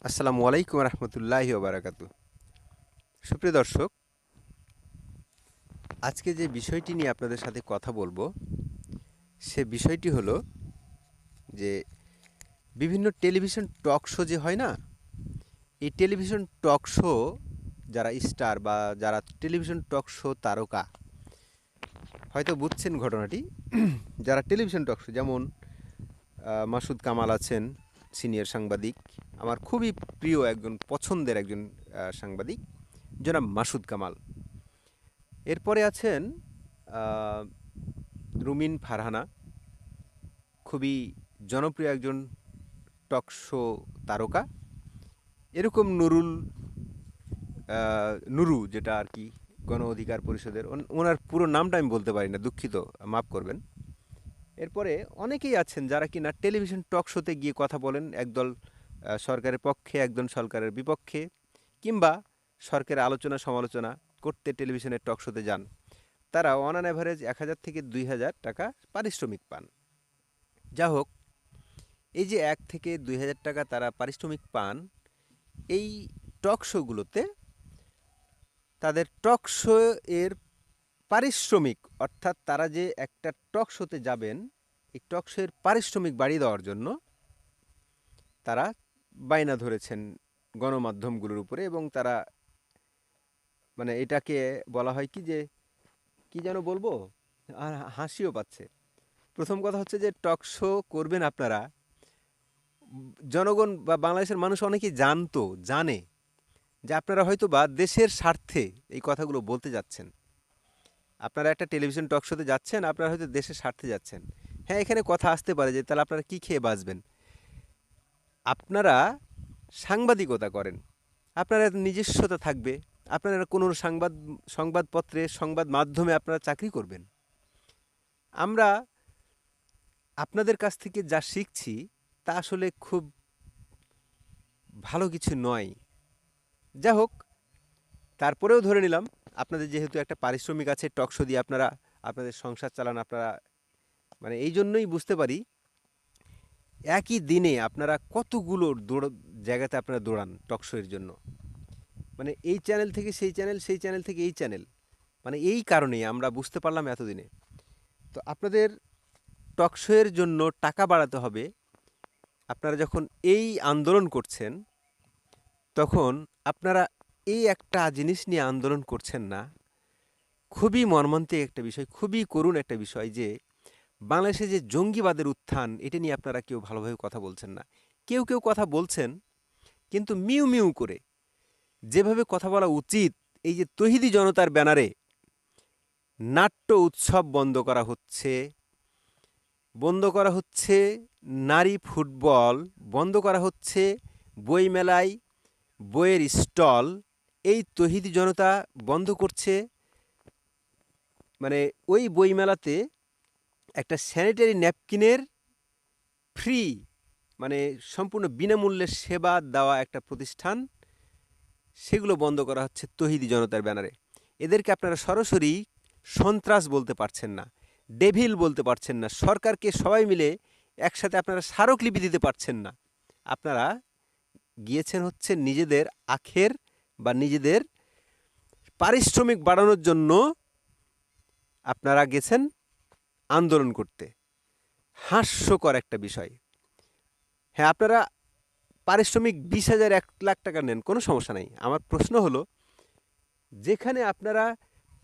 আসসালামু আলাইকুম রহমতুল্লাহি ওবারাকাতু। সুপ্রিয় দর্শক, আজকে যে বিষয়টি নিয়ে আপনাদের সাথে কথা বলবো সে বিষয়টি হলো যে বিভিন্ন টেলিভিশন টক শো যে হয় না, এই টেলিভিশন টক শো যারা স্টার বা যারা টেলিভিশন টক শো তারকা হয়তো বুঝছেন ঘটনাটি। যারা টেলিভিশন টক শো যেমন মাসুদ কামাল আছেন, সিনিয়র সাংবাদিক, আমার খুবই প্রিয় একজন পছন্দের একজন সাংবাদিক জনাব মাসুদ কামাল। এরপরে আছেন আহ, রুমিন ফারহানা, খুবই জনপ্রিয় একজন টক শো তারকা। এরকম নুরু, যেটা আর কি গণ অধিকার পরিষদের, ওনার পুরো নামটা আমি বলতে পারি না, দুঃখিত, মাফ করবেন। এরপরে অনেকেই আছেন যারা কিনা টেলিভিশন টক শোতে গিয়ে কথা বলেন, একদল সরকারের পক্ষে, একদল সরকারের বিপক্ষে, কিংবা সরকারের আলোচনা সমালোচনা করতে টেলিভিশনের টক শোতে যান। তারা অন অ্যান অ্যাভারেজ ১,০০০ থেকে ২,০০০ টাকা পারিশ্রমিক পান। যা হোক, এই যে ১ থেকে ২,০০০ টাকা তারা পারিশ্রমিক পান, এই টক শোগুলোতে তাদের টক শো এর পারিশ্রমিক, অর্থাৎ তারা যে একটা টক শোতে যাবেন, এই টক শো এর পারিশ্রমিক বাড়িয়ে দেওয়ার জন্য তারা বায়না ধরেছেন গণমাধ্যমগুলোর উপরে, এবং তারা মানে এটাকে বলা হয় কি, যে কি যেন বলবো, আর হাসিও পাচ্ছে। প্রথম কথা হচ্ছে যে টক শো করবেন আপনারা, জনগণ বা বাংলাদেশের মানুষ অনেকেই জানে যে আপনারা হয়তো বা দেশের স্বার্থে এই কথাগুলো বলতে যাচ্ছেন। আপনারা একটা টেলিভিশন টক শোতে যাচ্ছেন, আপনারা হয়তো দেশের স্বার্থে যাচ্ছেন। হ্যাঁ, এখানে কথা আসতে পারে যে তাহলে আপনারা কী খেয়ে বাঁচবেন। আপনারা সাংবাদিকতা করেন, আপনারা নিজস্বতা থাকবে, আপনারা কোনো সংবাদপত্রে, সংবাদ মাধ্যমে আপনারা চাকরি করবেন। আমরা আপনাদের কাছ থেকে যা শিখছি তা আসলে খুব ভালো কিছু নয়। যা হোক, তারপরেও ধরে নিলাম আপনাদের যেহেতু একটা পারিশ্রমিক আছে, টক শো দিয়ে আপনারা আপনাদের সংসার চালান, আপনারা মানে এই জন্যই বুঝতে পারি একই দিনে আপনারা কতগুলো জায়গাতে আপনারা দৌড়ান টক শো এর জন্য। মানে এই চ্যানেল থেকে সেই চ্যানেল, সেই চ্যানেল থেকে এই চ্যানেল, মানে এই কারণেই আমরা বুঝতে পারলাম এতদিনে। তো আপনাদের টক শো এর জন্য টাকা বাড়াতে হবে। আপনারা যখন এই আন্দোলন করছেন, তখন আপনারা এই একটা জিনিস নিয়ে আন্দোলন করছেন না। খুবই মর্মান্তিক একটা বিষয়, খুবই করুণ একটা বিষয় যে বাংলাদেশে যে জঙ্গিবাদের উত্থান, এটা নিয়ে আপনারা কেউ ভালোভাবে কথা বলছেন না। কেউ কেউ কথা বলছেন, কিন্তু মিউ মিউ করে। যেভাবে কথা বলা উচিত, এই যে তৌহিদি জনতার ব্যানারে নাট্য উৎসব বন্ধ করা হচ্ছে নারী ফুটবল, বন্ধ করা হচ্ছে বইমেলায় বইয়ের স্টল, এই তৌহিদি জনতা বন্ধ করছে। মানে ওই বইমেলাতে একটা স্যানিটারি ন্যাপকিনের ফ্রি, মানে সম্পূর্ণ বিনামূল্যে সেবা দেওয়া একটা প্রতিষ্ঠান, সেগুলো বন্ধ করা হচ্ছে তৌহিদি জনতার ব্যানারে। এদেরকে আপনারা সরাসরি সন্ত্রাস বলতে পারছেন না, ডেভিল বলতে পারছেন না, সরকারকে সবাই মিলে একসাথে আপনারা স্মারকলিপি দিতে পারছেন না। আপনারা গিয়েছেন হচ্ছে নিজেদের আখের বা নিজেদের পারিশ্রমিক বাড়ানোর জন্য আপনারা গেছেন আন্দোলন করতে। হাস্যকর একটা বিষয়। হ্যাঁ, আপনারা পারিশ্রমিক ২০,০০০, ১,০০,০০০ টাকা নেন, কোনো সমস্যা নাই। আমার প্রশ্ন হলো, যেখানে আপনারা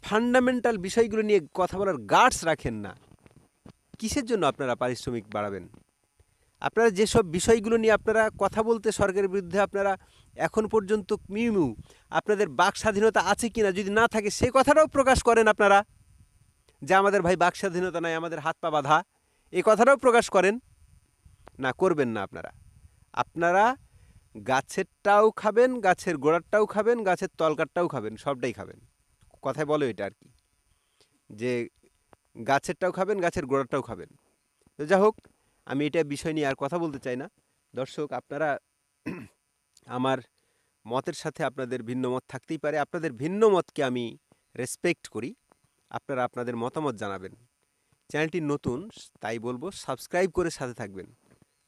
ফান্ডামেন্টাল বিষয়গুলো নিয়ে কথা বলার গাটস রাখেন না, কিসের জন্য আপনারা পারিশ্রমিক বাড়াবেন? আপনারা যেসব বিষয়গুলো নিয়ে আপনারা কথা বলতে সরকারের বিরুদ্ধে আপনারা এখন পর্যন্ত মিউ আপনাদের বাক স্বাধীনতা আছে কিনা, যদি না থাকে সে কথাটাও প্রকাশ করেন আপনারা, যে আমাদের ভাই বাক স্বাধীনতা নাই, আমাদের হাত পা বাঁধা, এই কথাটাও প্রকাশ করেন না। করবেন না আপনারা। আপনারা গাছেরটাও খাবেন, গাছের গোড়ারটাও খাবেন, গাছের তলকারটাও খাবেন, সবটাই খাবেন। কথায় বলো এটা আর কি, যে গাছেরটাও খাবেন, গাছের গোড়ারটাও খাবেন। তো যা হোক, আমি এটা বিষয় নিয়ে আর কথা বলতে চাই না। দর্শক, আপনারা আমার মতের সাথে আপনাদের ভিন্ন মত থাকতেই পারে, আপনাদের ভিন্ন মতকে আমি রেসপেক্ট করি। আপনারা আপনাদের মতামত জানাবেন। চ্যানেলটি নতুন, তাই বলবো সাবস্ক্রাইব করে সাথে থাকবেন।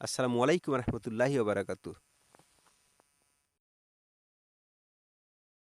আসসালামু আলাইকুম রহমতুল্লাহি ওবারাকাতুহ।